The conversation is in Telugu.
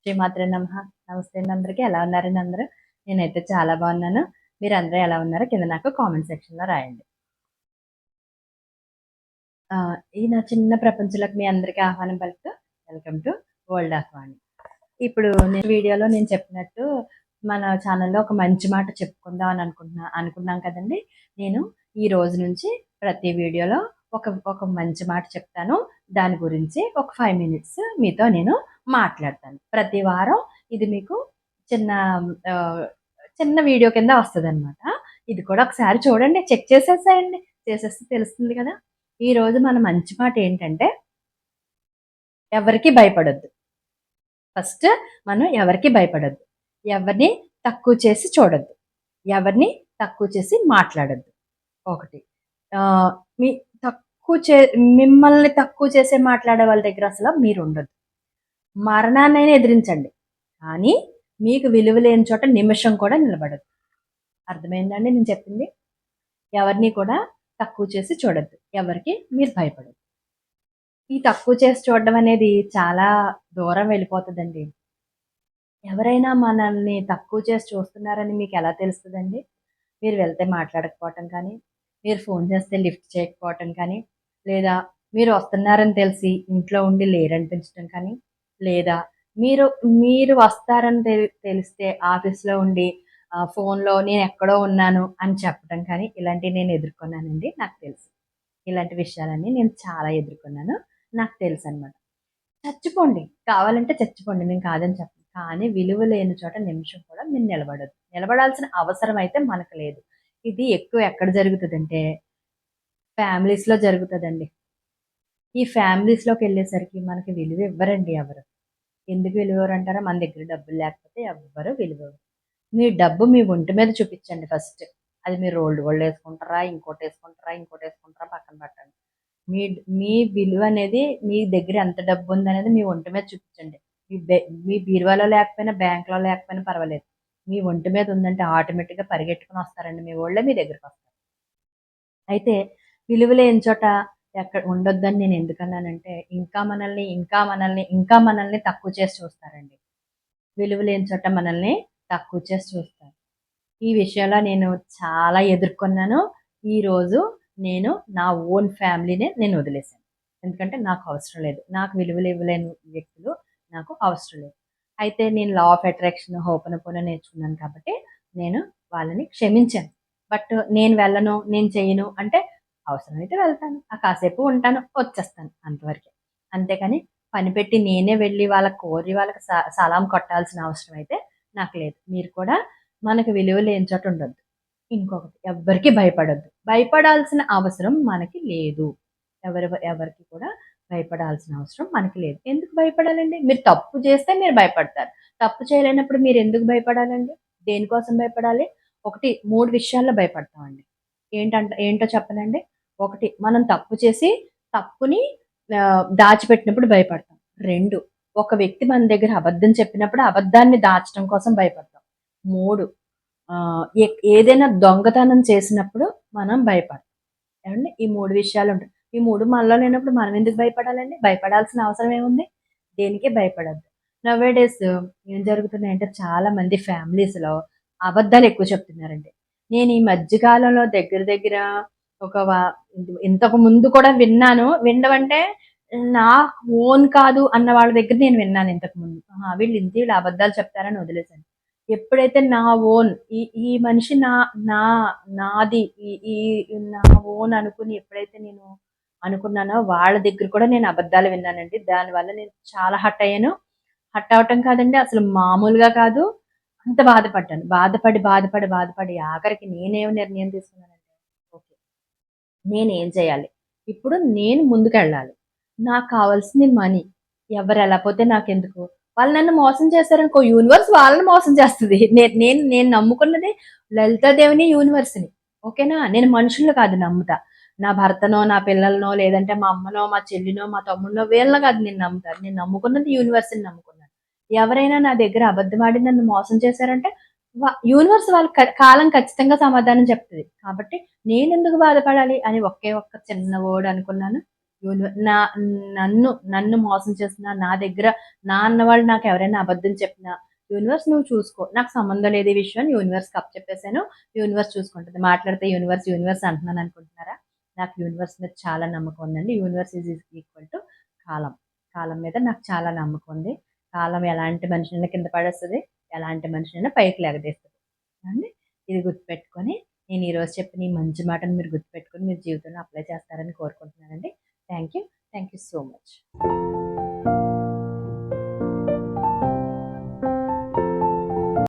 శ్రీమాత్రే నమః. నమస్తే అండి అందరికీ. ఎలా ఉన్నారండి అందరూ? నేనైతే చాలా బాగున్నాను. మీరందరూ ఎలా ఉన్నారో కింద నాకు కామెంట్ సెక్షన్‌లో రాయండి. ఈ నా చిన్న ప్రపంచంలోకి మీ అందరికీ ఆహ్వానం పలుకుతూ వెల్కమ్ టు వరల్డ్ ఆఫ్ వాణి. ఇప్పుడు వీడియోలో నేను చెప్పినట్టు మన ఛానల్‌లో ఒక మంచి మాట చెప్పుకుందాం అని అనుకున్నాం కదండీ! నేను ఈ రోజు నుంచి ప్రతి వీడియోలో ఒక మంచి మాట చెప్తాను. దాని గురించి ఒక 5 మినిట్స్ మీతో నేను మాట్లాడతాను. ప్రతి వారం ఇది మీకు చిన్న ఆహ్, చిన్న వీడియో కింద వస్తదనమాట. ఇది కూడా ఒకసారి చూడండి. చెక్ చేసేసేయండి. చేసేస్తే తెలుస్తుంది కదా! ఈరోజు మన మంచి మాట ఏంటంటే, ఎవరికీ భయపడొద్దు. ఫస్ట్ మనం ఎవరికీ భయపడొద్దు. ఎవరిని తక్కువ చేసి చూడొద్దు. ఎవరిని తక్కువ చేసి మాట్లాడొద్దు. ఒకటి. ఆహ్, మీ తక్కువ చే మిమ్మల్ని తక్కువ చేసే మాట్లాడే వాళ్ళ దగ్గర అసలు మీరుండొద్దు. మరణాన్నైనా ఎదిరించండి. కానీ మీకు విలువ లేని చోట నిమిషం కూడా నిలబడొద్దు. అర్థమైందండి నేను చెప్పింది? ఎవరిని కూడా తక్కువ చేసి చూడొద్దు. ఎవరికీ మీరు భయపడొద్దు. ఈ తక్కువ చేసి చూడడం అనేది చాలా దూరం వెళ్ళిపోతదండి. ఎవరైనా మనల్ని తక్కువ చేసి చూస్తున్నారని మీకెలా తెలుస్తదండి? మీరు వెళ్తే మాట్లాడకపోవటం కానీ, మీరు ఫోన్ చేస్తే లిఫ్ట్ చేయకపోవటం కానీ, లేదా మీరు వస్తున్నారని తెలిసి ఇంట్లో ఉండి లేరనిపించటం కానీ, లేదా మీరు మీరు వస్తారని తెలిస్తే ఆఫీస్‌లో ఉండి ఫోన్‌లో నేనెక్కడో ఉన్నాను అని చెప్పడం కానీ, ఇలాంటివి నేను ఎదుర్కొన్నానండి. నాకు తెలుసు. ఇలాంటి విషయాలన్నీ నేను చాలా ఎదుర్కొన్నాను. నాకు తెలుసనమాట. చచ్చిపోండి. కావాలంటే చచ్చిపోండి. నేను కాదని చెప్పను. కానీ విలువ లేని చోట నిమిషం కూడా మీరు నిలబడొద్దు. నిలబడాల్సిన అవసరం అయితే మనకు లేదు. ఇది ఎక్కువ ఎక్కడ జరుగుతదంటే ఫ్యామిలీస్‌లో జరుగుతదండి. ఈ ఫ్యామిలీస్‌లోకెళ్ళేసరికి మనకి విలువ ఇవ్వరండి ఎవరు. ఎందుకు విలువ ఇవ్వరంటారా? మన దగ్గర డబ్బులు లేకపోతే ఎవ్వరు విలువ ఇవ్వరు. మీ డబ్బు మీ ఒంటి మీద చూపిచ్చండి ఫస్ట్. అది మీరు రోల్డ్ గోల్డ్ ఏసుకుంటారా? ఇంకోటేసుకుంటారా? పక్కన పెట్టండి. మీ మీ విలువనేది మీ దగ్గర ఎంత డబ్బుందనేది మీ ఒంటి మీద చూపిచ్చండి. మీ బె మీ బీరువాలో లేకపోయినా, బ్యాంక్‌లో లేకపోయినా పర్వాలేదు. మీ ఒంటి మీద ఉందంటే ఆటోమేటిక్‌గా పరిగెట్టుకొని వస్తారండి. మీ వోళ్ళే మీ దగ్గరకొస్తారు. అయితే విలువ లేని చోట ఎక్కడ ఉండొద్దని నేను ఎందుకన్నానంటే, ఇంకా మనల్ని తక్కువ చేసి చూస్తారండి. విలువ లేని చోట మనల్ని తక్కువ చేసి చూస్తారు. ఈ విషయంలో నేను చాలా ఎదుర్కొన్నాను. ఈరోజు నేను నా ఓన్ ఫ్యామిలీనే నేను వదిలేసాను. ఎందుకంటే నాకు అవసరం లేదు. నాకు విలువలు ఇవ్వలేని వ్యక్తులు నాకు అవసరం లేదు. అయితే నేను లా ఆఫ్ అట్రాక్షన్, హోపోనోపోనో నేర్చుకున్నాను కాబట్టి నేను వాళ్ళని క్షమించాను. బట్ నేను వెళ్ళను, నేను చెయ్యను అంటే అవసరమైతే వెళ్తాను. కాసేపు ఉంటాను, వచ్చేస్తాను అంతవరకే. అంతేగాని పని పెట్టి నేనే వెళ్ళి వాళ్ళకి సలాం కొట్టాల్సిన అవసరం అయితే నాకు లేదు. మీరు కూడా మనకు విలువ లేని చోట ఉండొద్దు. ఇంకొకటి ఎవ్వరికీ భయపడొద్దు. భయపడాల్సిన అవసరం మనకి లేదు. ఎవరికి కూడా భయపడాల్సిన అవసరం మనకి లేదు. ఎందుకు భయపడాలండి? మీరు తప్పు చేస్తే మీరు భయపడతారు. తప్పు చేయలేనప్పుడు మీరెందుకు భయపడాలండి? దేనికోసం భయపడాలి? 3 విషయాల్లో భయపడతామండి. ఏంటో చెప్పనండి? 1 మనం తప్పు చేసి తప్పుని దాచిపెట్టినప్పుడు భయపడతాం. 2 ఒక వ్యక్తి మన దగ్గర అబద్ధం చెప్పినప్పుడు అబద్ధాన్ని దాచడం కోసం భయపడతాం. 3 ఏదైనా దొంగతనం చేసినప్పుడు మనం భయపడతాం. ఏవండీ? ఈ 3 విషయాలుంటాయి. ఈ 3 మనలో లేనప్పుడు మనం ఎందుకు భయపడాలండి? భయపడాల్సిన అవసరం ఏముంది? దేనికి భయపడొద్దు. నౌ ఏ డేస్ ఏం జరుగుతున్నాయంటే చాలా మంది ఫ్యామిలీస్‌లో అబద్ధాలు ఎక్కువ చెప్తున్నారండి. నేను ఈ మధ్య కాలంలో దగ్గర దగ్గర ఒక వ ఇంతకు ముందు కూడా విన్నాను. వినడం అంటే నా ఓన్ కాదు అన్న వాళ్ళ దగ్గర నేను విన్నాను ఇంతకు ముందు. ఆహా! వీళ్ళు అబద్ధాలు చెప్తారని వదిలేసాను. ఎప్పుడైతే నా ఓన్ ఈ ఈ మనిషి నా నాది ఈ ఈ నా ఓన్ అనుకుని ఎప్పుడైతే నేను అనుకున్నానో వాళ్ళ దగ్గర కూడా నేను అబద్ధాలు విన్నానండి. దానివల్ల నేను చాలా హర్ట్ అయ్యాను. హర్ట్ అవ్వటం కాదండి అసలు మామూలుగా కాదు. అంత బాధపడ్డాను. బాధపడి ఆఖరికి నేనేం నిర్ణయం తీసుకున్నానంటే ఓకే. నేనేం చేయాలి? ఇప్పుడు నేను ముందుకెళ్ళాలి. నాకు కావాల్సింది మనీ. ఎవరెలా పోతే నాకెందుకు? వాళ్ళు నన్ను మోసం చేశారనుకో యూనివర్స్ వాళ్ళని మోసం చేస్తది. నేను నమ్ముకున్నది లలితాదేవిని, యూనివర్స్‌ని. ఓకేనా? నేను మనుషుల్ని కాదు నమ్ముతా. నా భర్తనో, నా పిల్లలనో, లేదంటే మా అమ్మనో, మా చెల్లినో, మా తమ్ముడినో వీళ్ళని కాదు నేను నమ్ముతాను. నేను నమ్ముకున్నది యూనివర్స్‌ని నమ్ముకున్నాను. ఎవరైనా నా దగ్గర అబద్ధమాడి నన్ను మోసం చేశారంటే యూనివర్స్ వాళ్ళ కాలం ఖచ్చితంగా సమాధానం చెప్తుంది. కాబట్టి నేనెందుకు బాధపడాలి అని ఒకే ఒక్క చిన్న వర్డ్ అనుకున్నాను. నా నన్ను మోసం చేసినా, నా దగ్గర నా అన్నవాళ్ళు నాకెవరైనా అబద్ధం చెప్పినా, యూనివర్స్ నువ్వు చూసుకో. నాకు సంబంధం లేదు ఈ విషయం అని యూనివర్స్‌కి అప్పచెప్పేసాను. యూనివర్స్ చూసుకుంటది. మాట్లాడితే యూనివర్స్, యూనివర్స్ అంటున్నాను అనుకుంటున్నారా? నాకు యూనివర్స్ మీద చాలా నమ్మకం ఉందండి. యూనివర్స్ ఈజ్ ఈక్వల్ టు కాలం. కాలం మీద నాకు చాలా నమ్మకం ఉంది. కాలం ఎలాంటి మనిషినైనా కింద పడేస్తది. ఎలాంటి మనిషినైనా పైకి లెగదీస్తది. ఏవండీ? ఇది గుర్తుపెట్టుకొని నేను ఈరోజు చెప్పిన ఈ మంచి మాటను మీరు గుర్తుపెట్టుకొని మీరు జీవితంలో అప్లై చేస్తారని కోరుకుంటున్నానండి. Thank you. Thank you so much.